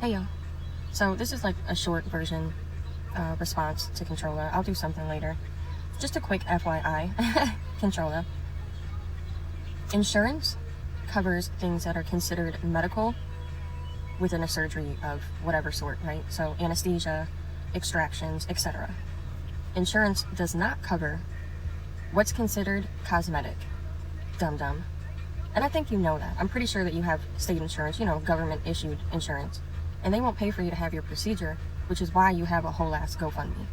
Hey yo. So this is like a short version response to controlla. I'll do something later. Just a quick FYI. Controlla. Insurance covers things that are considered medical within a surgery of whatever sort, right? So anesthesia, extractions, etc. Insurance does not cover what's considered cosmetic. Dum-dum. And I think you know that. I'm pretty sure that you have state insurance, government issued insurance. And they won't pay for you to have your procedure, which is why you have a whole ass GoFundMe.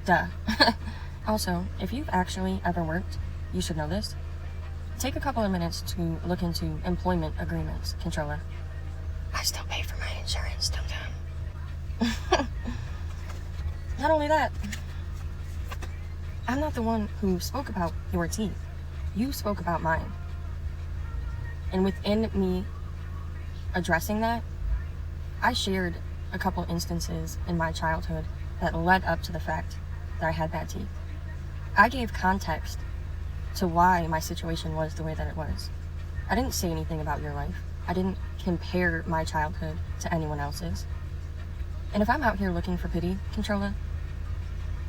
Duh. Also, if you've actually ever worked, you should know this. Take a couple of minutes to look into employment agreements, controlla. I still pay for my insurance, dum-dum. Not only that, I'm not the one who spoke about your teeth. You spoke about mine. And within me addressing that, I shared a couple instances in my childhood that led up to the fact that I had bad teeth. I gave context to why my situation was the way that it was. I didn't say anything about your life. I didn't compare my childhood to anyone else's. And if I'm out here looking for pity, controlla,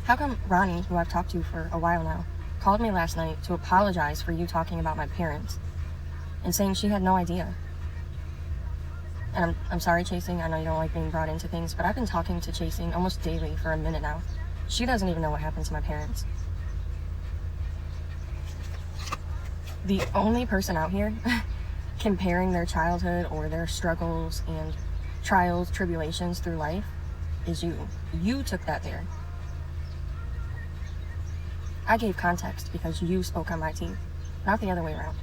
how come Ronnie, who I've talked to for a while now, called me last night to apologize for you talking about my parents and saying she had no idea? And I'm sorry, Chasing, I know you don't like being brought into things, but I've been talking to Chasing almost daily for a minute now. She doesn't even know what happened to my parents. The only person out here comparing their childhood or their struggles and trials, tribulations through life is you. You took that there. I gave context because you spoke on my teeth, not the other way around.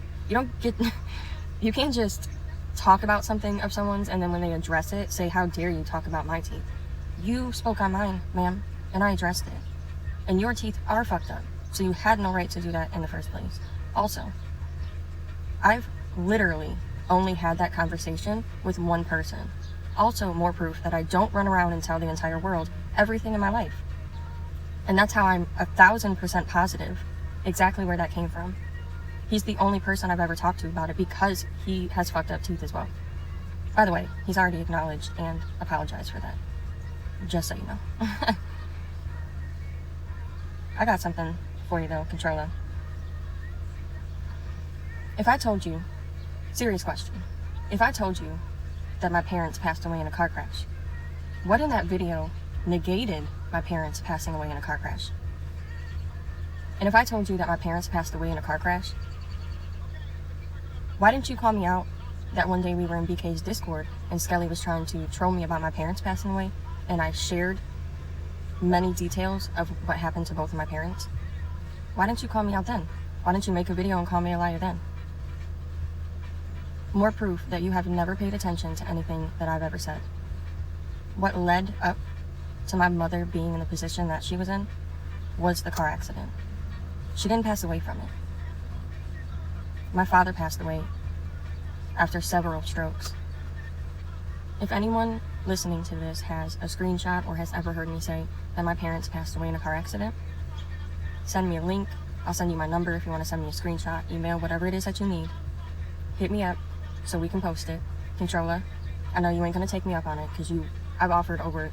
You can't just talk about something of someone's and then when they address it, say, how dare you talk about my teeth? You spoke on mine, ma'am, and I addressed it. And your teeth are fucked up, so you had no right to do that in the first place. Also, I've literally only had that conversation with one person. Also, more proof that I don't run around and tell the entire world everything in my life. And that's how I'm 1,000% positive exactly where that came from. He's the only person I've ever talked to about it because he has fucked up teeth as well. By the way, he's already acknowledged and apologized for that. Just so you know. I got something for you though, controlla. If I told you, serious question, if I told you that my parents passed away in a car crash, what in that video negated my parents passing away in a car crash? And if I told you that my parents passed away in a car crash, why didn't you call me out that one day we were in BK's Discord and Skelly was trying to troll me about my parents passing away and I shared many details of what happened to both of my parents? Why didn't you call me out then? Why didn't you make a video and call me a liar then? More proof that you have never paid attention to anything that I've ever said. What led up to my mother being in the position that she was in was the car accident. She didn't pass away from it. My father passed away after several strokes. If anyone listening to this has a screenshot or has ever heard me say that my parents passed away in a car accident, send me a link. I'll send you my number if you want to send me a screenshot, email, whatever it is that you need. Hit me up so we can post it. Controlla, I know you ain't gonna take me up on it because I've offered over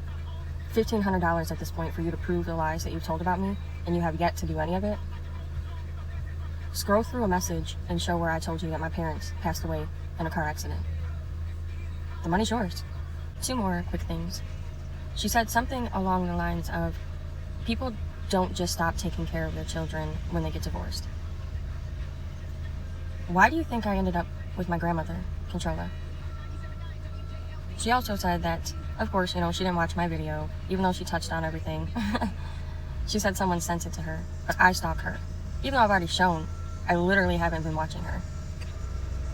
$1,500 at this point for you to prove the lies that you've told about me, and you have yet to do any of it. Scroll through a message and show where I told you that my parents passed away in a car accident. The money's yours. 2 more quick things. She said something along the lines of, people don't just stop taking care of their children when they get divorced. Why do you think I ended up with my grandmother, controlla? She also said that, of course, she didn't watch my video, even though she touched on everything. She said someone sent it to her, but I stalk her. Even though I've already shown, I literally haven't been watching her.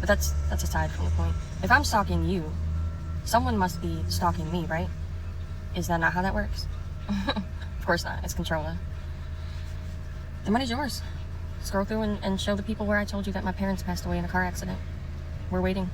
But that's aside from the point. If I'm stalking you, someone must be stalking me, right? Is that not how that works? Of course not, it's controlla. The money's yours. Scroll through and show the people where I told you that my parents passed away in a car accident. We're waiting.